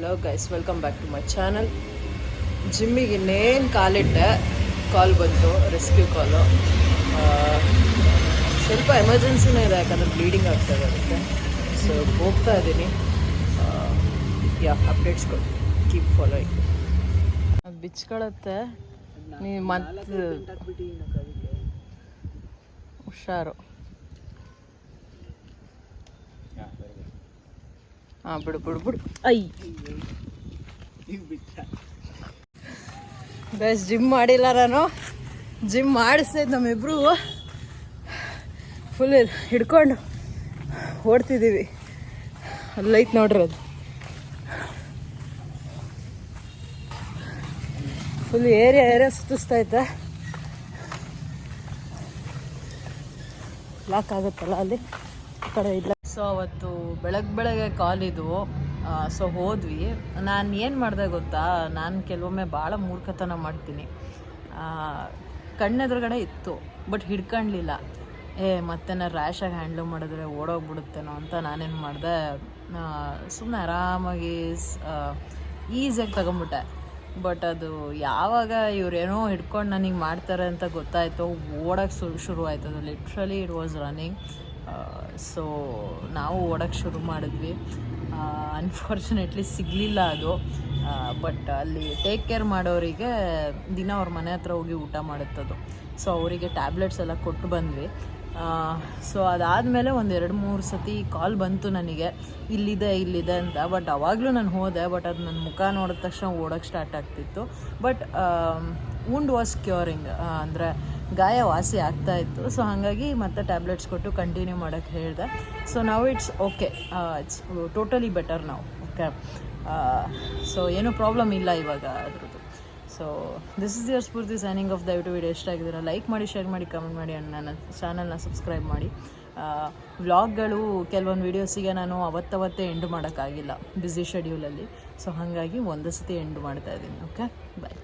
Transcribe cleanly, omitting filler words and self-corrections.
Hello guys, welcome back to my channel. ಜಿಮ್ಮಿಗೆ ಇನ್ನೇನು ಕಾಲಿಟ್ಟೆ, ಕಾಲ್ ಬಂತು, ರೆಸ್ಕ್ಯೂ ಕಾಲು. ಸ್ವಲ್ಪ ಎಮರ್ಜೆನ್ಸಿನೇ ಇದೆ, ಯಾಕಂದರೆ ಬ್ಲೀಡಿಂಗ್ ಆಗ್ತದೆ ಅದಕ್ಕೆ. ಸೊ ಹೋಗ್ತಾ ಇದ್ದೀನಿ. ಅಪ್ಡೇಟ್ಸ್ ಕೊಡಿ, ಕೀಪ್ ಫಾಲೋಯಿಂಗ್. ಅದು ಬಿಚ್ಕೊಳತ್ತೆ, ನೀವು ಮತ್ತೆ ಹುಷಾರು. ಹಾಂ, ಬಿಡು. ಗೈಸ್, ಜಿಮ್ ಮಾಡಿಲ್ಲ ನಾನು. ಜಿಮ್ ಮಾಡಿಸ್ತಿದ್ದು ನಮ್ಮಿಬ್ರು ಫುಲ್ ಹಿಡ್ಕೊಂಡು ಓಡ್ತಿದ್ದೀವಿ. ಅಲ್ಲೈತೆ ನೋಡ್ರಿ, ಅದು ಫುಲ್ ಏರಿಯಾ ಸುತ್ತಿಸ್ತೈತೆ. ಲಾಕ್ ಆಗುತ್ತಲ್ಲ ಅಲ್ಲಿ, ಆ ಕಡೆ ಇಲ್ಲ. ಸೊ ಅವತ್ತು ಬೆಳಗ್ಗೆ ಕಾಲಿದು. ಸೊ ಹೋದ್ವಿ. ನಾನು ಏನು ಮಾಡಿದೆ ಗೊತ್ತಾ, ನಾನು ಕೆಲವೊಮ್ಮೆ ಭಾಳ ಮೂರ್ಖತನ ಮಾಡ್ತೀನಿ. ಕಣ್ಣೆದುರುಗಡೆ ಇತ್ತು, ಬಟ್ ಹಿಡ್ಕೊಳ್ಳಲಿಲ್ಲ. ಮತ್ತೆ ನಾನು ರ್ಯಾಶಾಗಿ ಹ್ಯಾಂಡ್ಲ್ ಮಾಡಿದ್ರೆ ಓಡೋಗ್ಬಿಡುತ್ತೇನೋ ಅಂತ ನಾನೇನು ಮಾಡಿದೆ, ಸುಮ್ಮನೆ ಆರಾಮಾಗಿ ಈಸಿಯಾಗಿ ತಗೊಂಬಿಟ್ಟೆ. ಬಟ್ ಅದು ಯಾವಾಗ ಇವರೇನೋ ಹಿಡ್ಕೊಂಡು ನನಗೆ ಮಾಡ್ತಾರೆ ಅಂತ ಗೊತ್ತಾಯಿತು, ಓಡೋಕ್ಕೆ ಶುರು ಆಯ್ತು. ಅದು literally it was running. So ನಾವು ಓಡೋಕ್ಕೆ ಶುರು ಮಾಡಿದ್ವಿ. ಅನ್ಫಾರ್ಚುನೇಟ್ಲಿ ಸಿಗಲಿಲ್ಲ ಅದು. ಬಟ್ ಅಲ್ಲಿ ಟೇಕ್ ಕೇರ್ ಮಾಡೋರಿಗೆ ದಿನ ಅವ್ರ ಮನೆ ಹತ್ರ ಹೋಗಿ ಊಟ ಮಾಡುತ್ತದು. ಸೊ ಅವರಿಗೆ ಟ್ಯಾಬ್ಲೆಟ್ಸ್ ಎಲ್ಲ ಕೊಟ್ಟು ಬಂದ್ವಿ. ಸೊ ಅದಾದಮೇಲೆ ಒಂದು 2-3 ಸತಿ ಕಾಲ್ ಬಂತು ನನಗೆ, ಇಲ್ಲಿದೆ ಅಂತ. ಬಟ್ ಅವಾಗಲೂ ನಾನು ಹೋದೆ, ಬಟ್ ಅದು ನನ್ನ ಮುಖ ನೋಡಿದ ತಕ್ಷಣ ಓಡೋಕ್ಕೆ ಸ್ಟಾರ್ಟ್ ಆಗ್ತಿತ್ತು. ಬಟ್ ವುಂಡ್ ವಾಸ್ ಕ್ಯೂರಿಂಗ್, ಅಂದರೆ ಗಾಯ ವಾಸಿ ಆಗ್ತಾಯಿತ್ತು. ಸೊ ಹಾಗಾಗಿ ಮತ್ತೆ ಟ್ಯಾಬ್ಲೆಟ್ಸ್ ಕೊಟ್ಟು ಕಂಟಿನ್ಯೂ ಮಾಡೋಕ್ಕೆ ಹೇಳಿದೆ. ಸೊ ನಾವು it's okay, it's totally better ನಾವು. ಓಕೆ, ಸೊ ಏನೂ ಪ್ರಾಬ್ಲಮ್ ಇಲ್ಲ ಇವಾಗ ಅದ್ರದ್ದು. So this is your Spoorthi signing off. ದಯವಿಟ್ಟು ವಿಡಿಯೋ ಇಷ್ಟ ಆಗಿದ್ದೀರಾ ಲೈಕ್ ಮಾಡಿ, ಶೇರ್ ಮಾಡಿ, ಕಮೆಂಟ್ ಮಾಡಿ, ಆ್ಯಂಡ್ ನನ್ನ ಚಾನಲ್ನ ಸಬ್ಸ್ಕ್ರೈಬ್ ಮಾಡಿ. ವ್ಲಾಗ್ಗಳು ಕೆಲವೊಂದು ವೀಡಿಯೋಸಿಗೆ ನಾನು ಅವತ್ತೇ ಎಂಡ್ ಮಾಡೋಕ್ಕಾಗಿಲ್ಲ, ಬ್ಯುಸಿ ಶೆಡ್ಯೂಲಲ್ಲಿ. ಸೊ ಹಾಗಾಗಿ ಒಂದು ಸತಿ ಎಂಡ್ ಮಾಡ್ತಾಯಿದ್ದೀನಿ. ಓಕೆ, ಬಾಯ್.